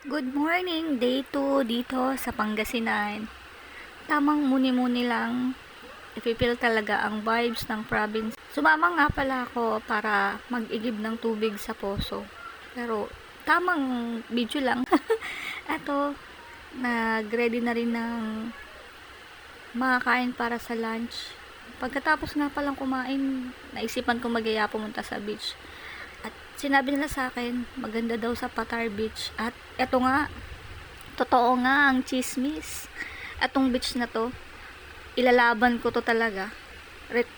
Good morning, day 2 dito sa Pangasinan. Tamang muni-muni lang, ipipil talaga ang vibes ng province. Sumama nga pala ako para mag-igib ng tubig sa poso. Pero tamang video lang. Eto, nag-ready na rin ng makakain para sa lunch. Pagkatapos nga palang kumain, naisipan ko mag-iya pumunta sa beach. At sinabi nila sa akin, maganda daw sa Patar Beach. At eto nga, totoo nga ang chismis. Etong beach na to, ilalaban ko to talaga.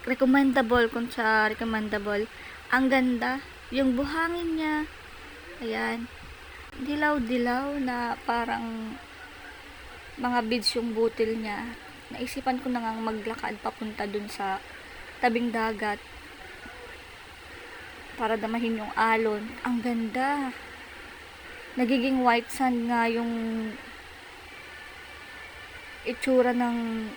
Recommendable kung sa recommendable. Ang ganda, yung buhangin niya. Ayan. Dilaw-dilaw na parang mga beads yung butil niya. Naisipan ko na nga maglakad papunta dun sa tabing dagat para damahin yung alon. Ang ganda. Nagiging white sand nga yung itsura ng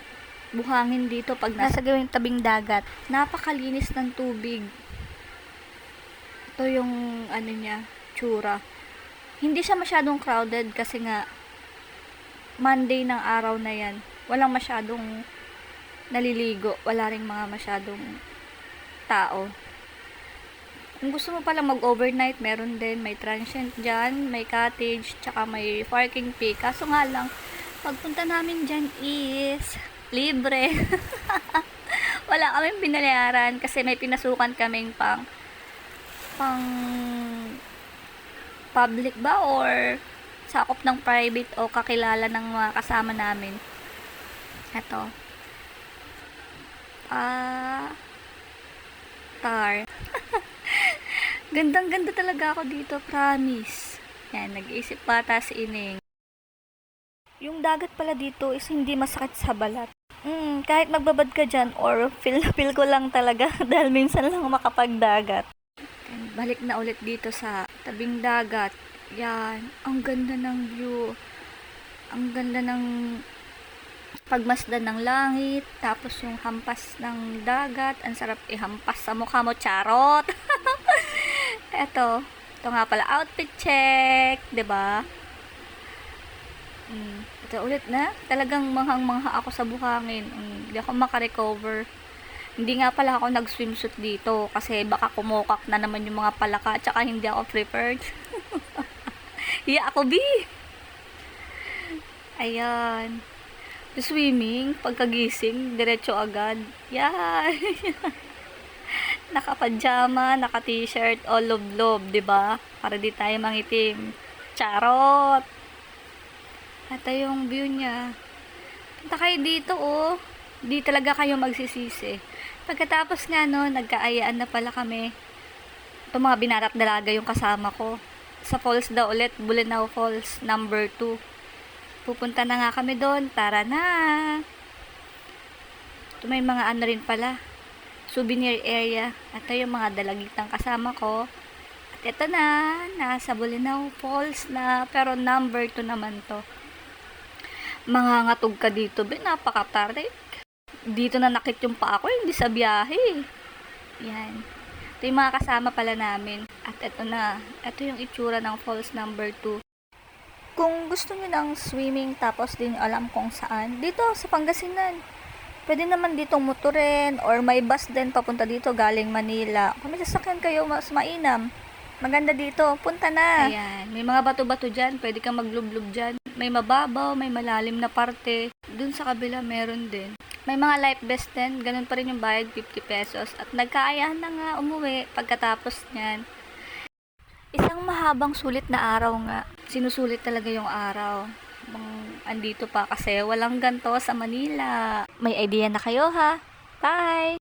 buhangin dito pag nasa gawing tabing dagat. Napakalinis ng tubig. Ito yung ano niya, tsura. Hindi siya masyadong crowded kasi nga Monday ng araw na yan. Walang masyadong naliligo. Wala ring mga masyadong tao. Kung gusto mo palang mag-overnight, meron din. May transient dyan, may cottage, tsaka may parking fee. Kaso nga lang, pagpunta namin dyan is libre. Wala kaming binayaran kasi may pinasukan kaming pang public ba or sakop ng private o kakilala ng mga kasama namin. Ito. Tar. Gandang-ganda talaga ako dito, promise. Yan, nag-iisip pa ata si Ining. Yung dagat pala dito is hindi masakit sa balat. Kahit magbabad ka dyan or feel ko lang talaga dahil minsan lang makapagdagat. And balik na ulit dito sa tabing dagat. Yan, ang ganda ng view. Ang ganda ng pagmasdan ng langit, tapos yung hampas ng dagat, ang sarap ihampas sa mukha mo, charot. Ito nga pala, outfit check, 'di ba? Ito ulit na, talagang manghang-mangha ako sa buhangin. Hindi ako makarecover. Hindi nga pala ako nag-swimsuit dito kasi baka kumukak na naman yung mga palaka at saka hindi ako prepared. Hiya ako, bi. Ayan. Swimming, pagkagising, diretso agad. Yan. Naka-pajama, naka-t-shirt, all love-love, 'di ba? Para di tayo mangitim. Charot. Ito yung view niya. Punta kayo dito, oh. Di talaga kayo magsisisi. Pagkatapos nga, no, nagkaayaan na pala kami. Ito mga binarat dalaga yung kasama ko. Sa falls daw ulit, Bulinao Falls, number 2. Pupunta na nga kami doon. Tara na. Ito may mga ano rin pala. Souvenir area. Ito yung mga dalagitang kasama ko. At ito na. Nasa Bulinao Falls na. Pero number 2 naman to. Mga ngatog ka dito. Napakatarik. Dito na nakit yung pa ako. Hindi sa biyahe. Yan. Ito yung mga kasama pala namin. At ito na. Ito yung itsura ng falls number 2. Kung gusto niyo ng swimming tapos din alam kung saan, dito sa Pangasinan. Pwede naman ditong motorin or may bus din papunta dito galing Manila. Kung may sasakyan kayo, mas mainam. Maganda dito, punta na. Ayan, may mga bato-bato dyan, pwede kang maglublob dyan. May mababaw, may malalim na parte. Dun sa kabila meron din. May mga life vest din, ganun pa rin yung bayad, 50 pesos. At nagkaayahan na nga umuwi pagkatapos niyan. Isang mahabang sulit na araw nga. Sinusulit talaga yung araw. Andito pa kasi walang ganto sa Manila. May idea na kayo, ha? Bye!